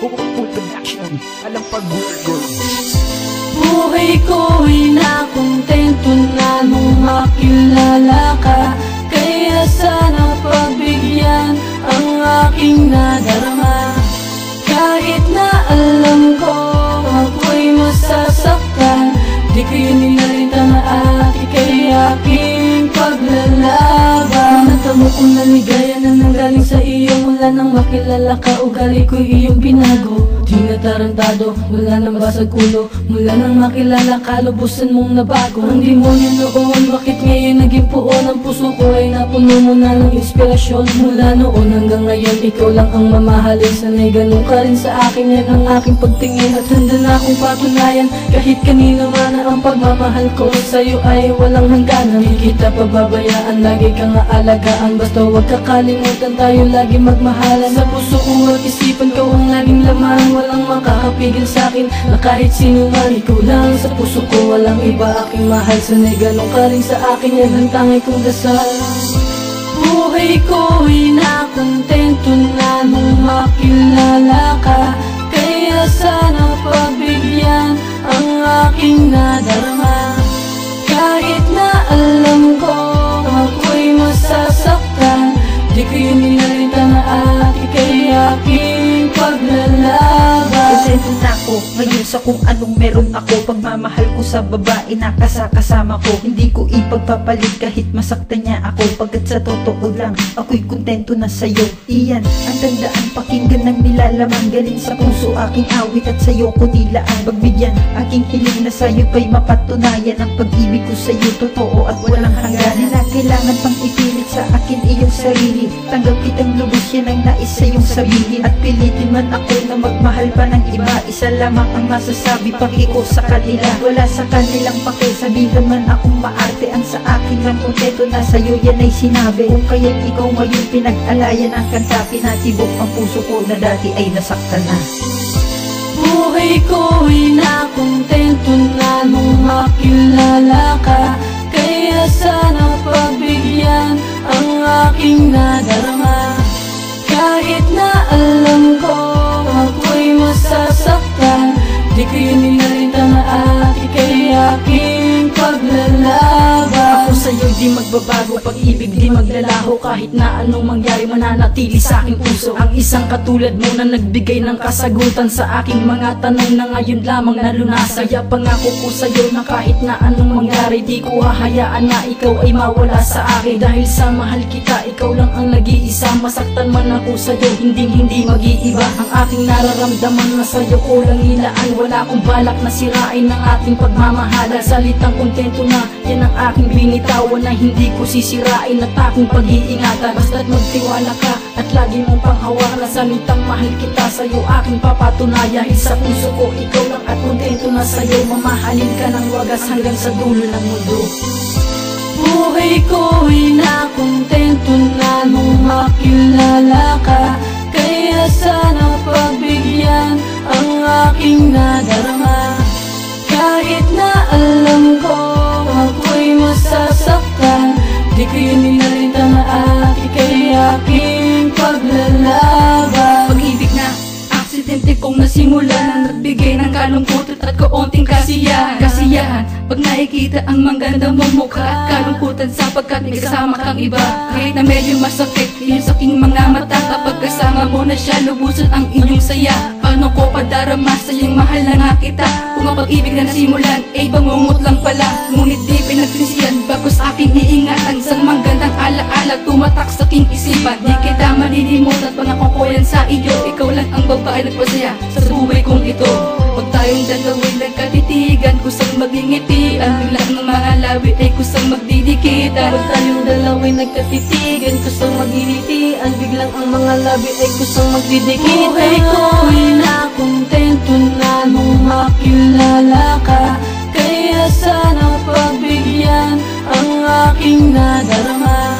Production, alam pag-burger. Buhay ko'y nakontento na nung makilala ka. Kaya sana pagbigyan ang aking nadarama. Kahit na alam ko ako'y masasaktan, di ko yun nilarita na at ika'y aking paglalaban. Natamo ko na ligaya na nanggaling sa iyo mula nang makilala ka. Ugali ko'y iyong binago, di natarantado, wala nang basag ulo. Mula nang makilala ka, lubusan mong nabago. Ang demonyo noon, bakit ngayon naging puon? Ang puso ko ay napuno mo na ng inspirasyon. Mula noon hanggang ngayon, ikaw lang ang mamahalin. Sana'y ganun ka rin sa akin, yan ang aking pagtingin. At handa na akong patunayan, kahit kanino man ang pagmamahal ko sa'yo ay walang hangganan. Di kita pababayaan, lagi kang aalagaan. Basta huwag kakalimutan, tayo lagi magmahalan. Sa puso ko at isipan ko ang laging laman. Walang makakapigil sa'kin na kahit sino man. Ikaw lang sa puso ko, walang iba aking mahal. Sana'y ganun ka rin sa akin, yan ang tangi kong dasal. Buhay ko'y nakontento na nung makilala ka. Kaya sana pagbigyan ang aking nadarama. Kahit na alam ko ako'y masasaktan, di ko yun nilarita na at ika'y aking paglalaban. Kontento na ako ngayon sa kung anong meron ako. Pagmamahal ko sa babae na kasama ko, hindi ko ipagpapalit kahit masaktan niya ako. Pagkat sa totoo lang, ako'y kontento na sa'yo. Iyan ang tandaan, pakinggan ng nilalaman. Galing sa puso aking awit at sa'yo ko nilaan. Pagbigyan aking hiling na sa'yo pa'y mapatunayan. Ang pag-ibig ko sa'yo totoo at walang hangganan. Na kailangan pang ipilit sa akin iyong sarili. Tanggap kitang lubos, yan ang nais sa'yong sabihin. At pilitin man ako na magmahal pa ng iba, isa lamang ang masasabi, paki ko sa kanila. Wala sa kanilang paki, sabihin man akong maarte. Ang sa akin lang kontento na sa'yo, yan ay sinabi. Kung kaya't ikaw ngayon pinag-alayan ang kanta, pinatibok ang puso ko na dati ay nasaktan na. Buhay ko'y nakontento na nung makilala ka. Kaya sana pagbigyan ang aking nadarama. Kahit na alam ko ako'y masasaktan, di ko yun nilarita na at ika'y aking paglalaban. Ako sa'yo di magbabago, pag-ibig di maglalaho. Kahit na anong mangyari, mananatili sa aking puso. Ang isang katulad mo na nagbigay ng kasagutan sa aking mga tanong na ngayon lamang nalunasan. Kaya pangako ko sa'yo na kahit na anong mangyari, di ko hahayaan na ikaw ay mawala sa akin. Dahil sa mahal kita, ikaw lang ang nag-iisa. Masaktan man ako sa'yo, hindi mag-iiba. Ang aking nararamdaman na sa'yo ko lang nilaan. Wala akong balak na sirain ng ating pagmamahalan. Salitang kontento na, yan ang aking binitawan na hindi ko sisirain at aking pag-iingatan. Basta't magtiwala ka at lagi mong panghawakan. Salitang mahal kita sa'yo aking papatunayan. Sa puso ko ikaw lang at kontento na sa'yo. Mamahalin ka ng wagas hanggang sa dulo ng mundo. Buhay ko'y nakontento na nung makilala ka. Kaya sana pagbigyan ang aking nadarama. Kahit na alam ko ako'y masasaktan, di ko yun nilarita na at ika'y aking paglalaban. Pag-ibig na aksidente kong nasimula, nang nagbigay ng kalungkutan at kaunting kasiyahan. Pag nakikita ang mangganda mong mukha at kalungkutan sapagkat may kasama kang iba. Kahit na medyo masakit yung sa aking mga mata, kapag kasama mo na siya, lubusan ang inyong saya. Paano ko padarama sa iyong mahal na nga kita? Kung ang pag-ibig na nasimulan ay bangungot lang pala, ngunit di pinagsisiyan bago sa aking iingatan. Sang manggandang alaala tumatak sa aking isipan. Di kita malilimutan, pangako ko yan sa iyo. Ikaw lang ang babae nagpasaya sa buhay kong ito. Huwag tayong dalawin nagkatitigan, kusang magingitian. Bigla ng mga labi ay kusang magdidikitan. Huwag tayong dalawin nagkatitigan, kusang magingitian. Biglang ang mga labi ay kusang magdidikitan. Buhay ko'y nakontento na nung makilala ka. Kaya sana pagbigyan ang aking nadarama.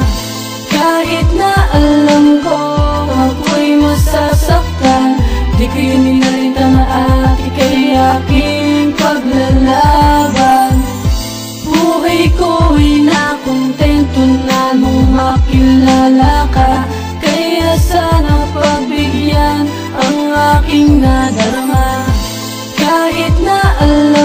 Kahit na alam ko ako'y masasaktan, di ko yun nilarita na at ika'y aking paglalaban. Buhay ko'y nakontento na nung makilala ka. Kaya sana pagbigyan ang aking nadarama. Kahit na alam